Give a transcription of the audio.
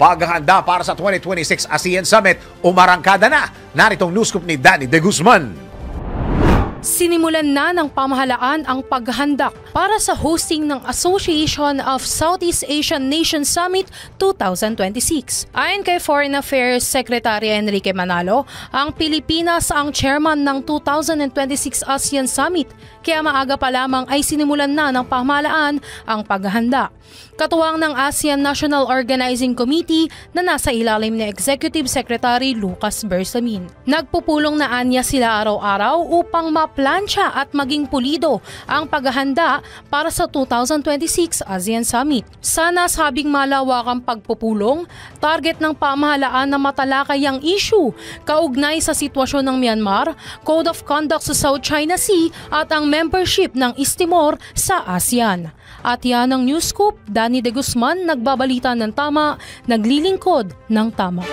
paghahanda para sa 2026 ASEAN Summit umarangkada na. Naritong news scoop ni Danny De Guzman. Sinimulan na ng pamahalaan ang paghahanda para sa hosting ng Association of Southeast Asian Nations Summit 2026. Ayon kay Foreign Affairs Secretary Enrique Manalo, ang Pilipinas ang chairman ng 2026 ASEAN Summit, kaya maaga pa lamang ay sinimulan na ng pamahalaan ang paghahanda. Katuwang ng ASEAN National Organizing Committee na nasa ilalim ni Executive Secretary Lucas Bersamin. Nagpupulong na anya sila araw-araw upang maplansya at maging pulido ang paghahanda para sa 2026 ASEAN Summit. Sa nasabing malawakang pagpupulong, target ng pamahalaan na matalakay ang issue kaugnay sa sitwasyon ng Myanmar, Code of Conduct sa South China Sea at ang membership ng East Timor sa ASEAN. At yan ang News Scoop, Danny De Guzman, nagbabalita ng tama, naglilingkod ng tama.